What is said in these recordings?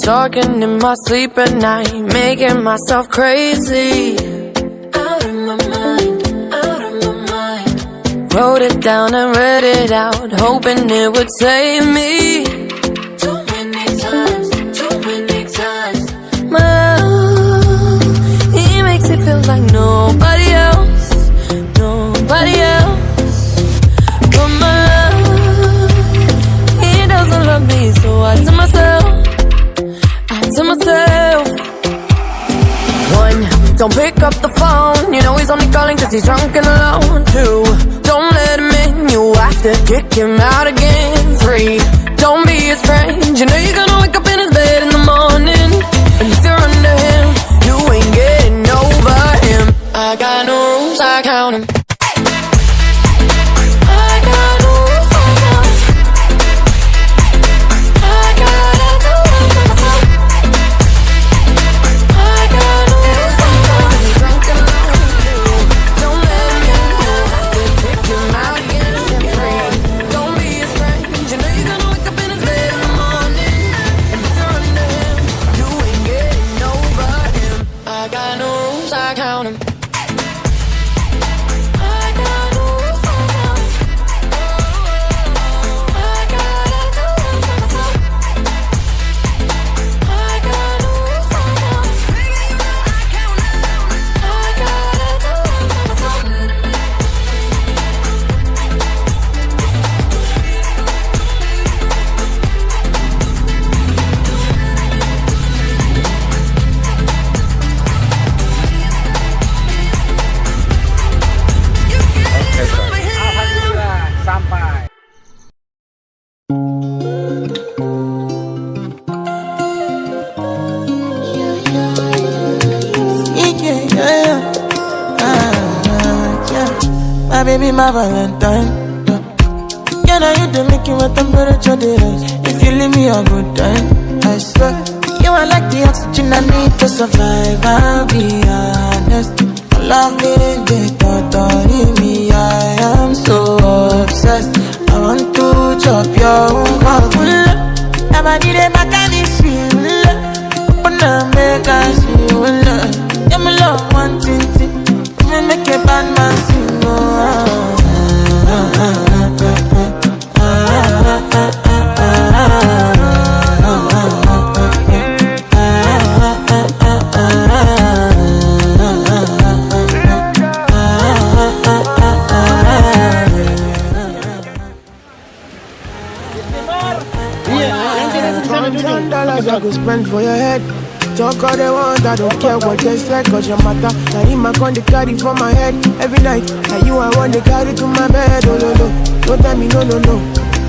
Talking in my sleep at night, making myself crazy. Out of my mind, out of my mind. Wrote it down and read it out, hoping it would save me. Too many times, too many times. My love, he makes it feel like nobody else, nobody else. But my love, he doesn't love me, so I tell myself, one, don't pick up the phone. You know he's only calling cause he's drunk and alone. Two, don't let him in. You have to kick him out again. Three, don't be his friend. You know you're gonna wake up in his bed in the morning. And if you're under him, you ain't getting over him. I got no rules, I count him. Baby, my Valentine. Yeah, now you do make it with temperature days. If you leave me a good time, I swear you are like the oxygen I need to survive. I'll be honest, loving the thought of me. I am so obsessed. I want to chop your heart. Never did it back and it's real. Open up, make us feel. Yeah, me love one thing. Me make a bad man sing. $10 I could spend for your head. Talk all they want, I don't care what they say, cause your matter. Now him I con the carry for my head every night. Now you I want to carry to my bed, oh no no. Don't tell me no no no.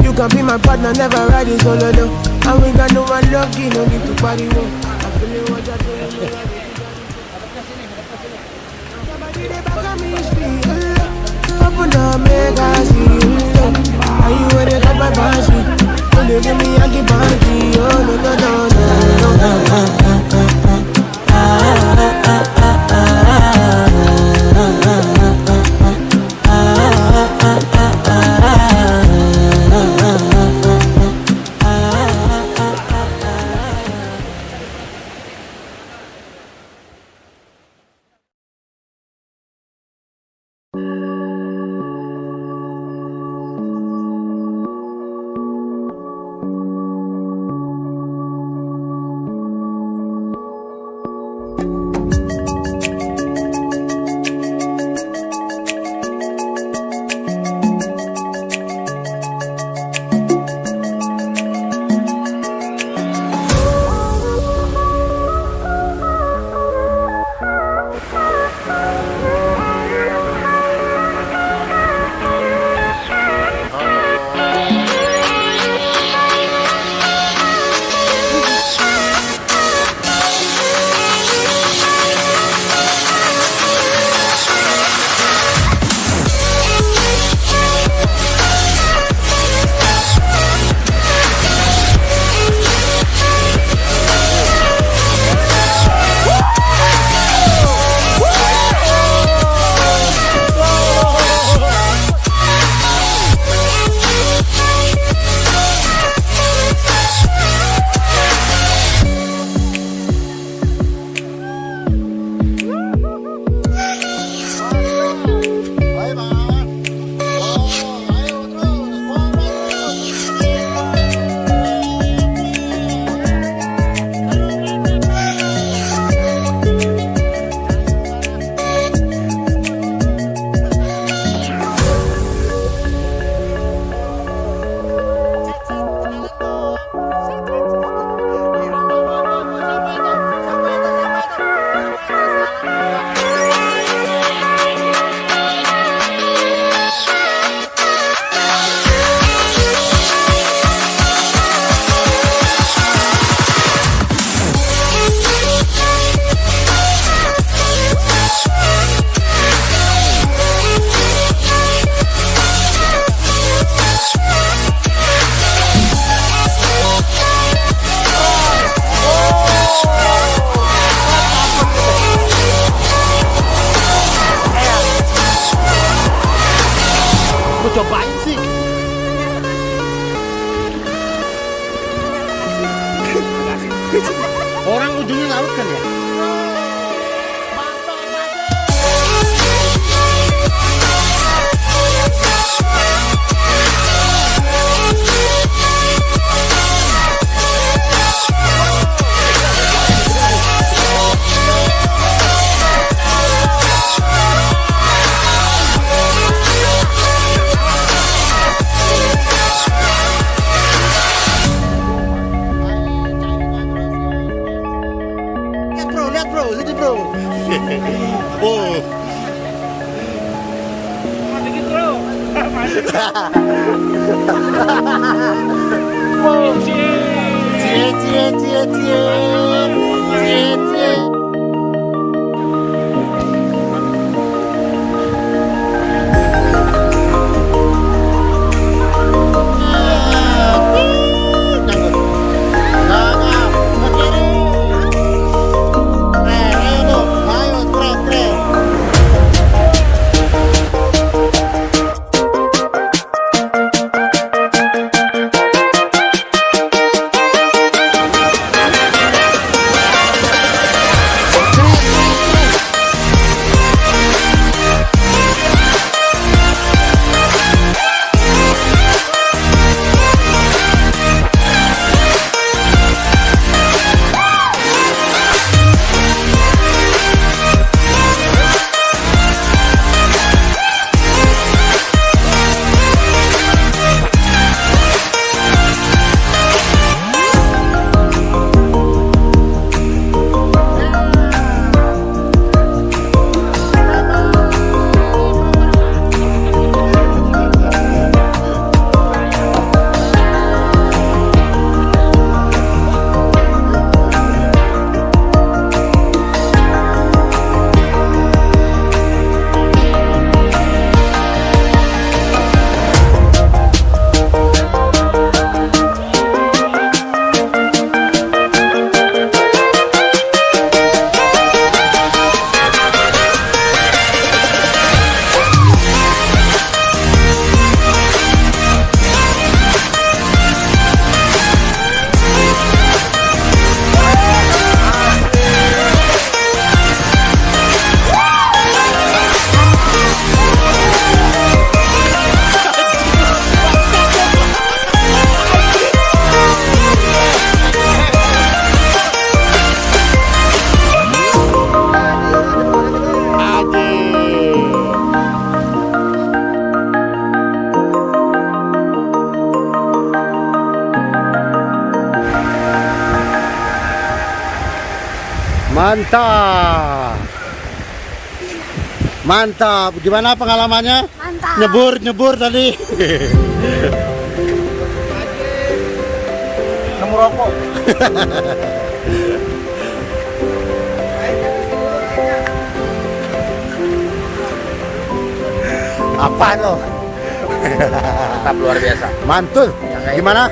You can be my partner, never ride it solo no. And we got no one lucky, no need to party no. I feel it what you're doing. Somebody they back at me speak. Open up, make I see you. Are you ready to come my bossy? Don't they give me a give party, oh no no no no. Orang ujungnya laut kan ya? Oh. Dikit bro. Cie. Mantap. Mantap. Gimana pengalamannya? Mantap. Nyebur tadi. Nemu rokok. Apaan lo? Mantap, luar biasa. Mantul. Gimana?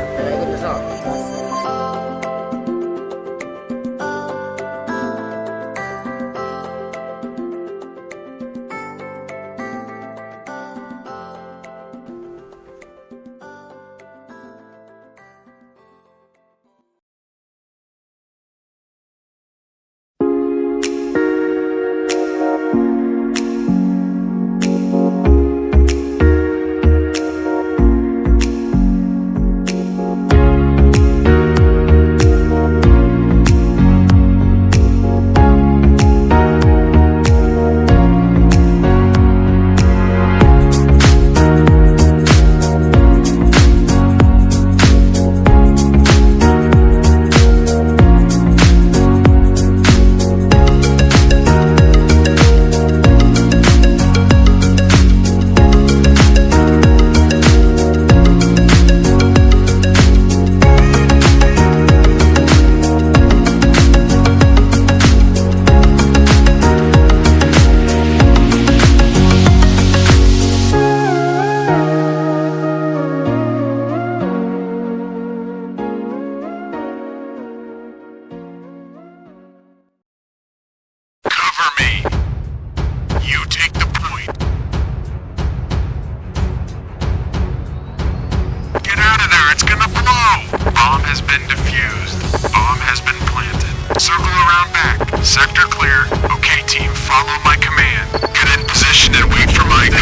Bomb has been defused. Bomb has been planted. Circle around back. Sector clear. Okay, team, follow my command. Get in position and wait for my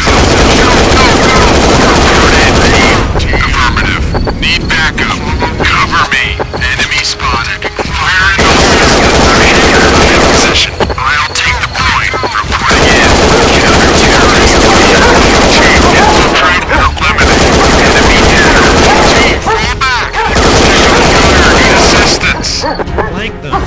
Affirmative. Need backup. Cover me. Enemy spotted. Fire in all systems. In position. I'll take the point. Reporting in. Counter-terrorist. Team, infiltrate and eliminate. Enemy down. Team, fall back. Gunner, need assistance. Like them.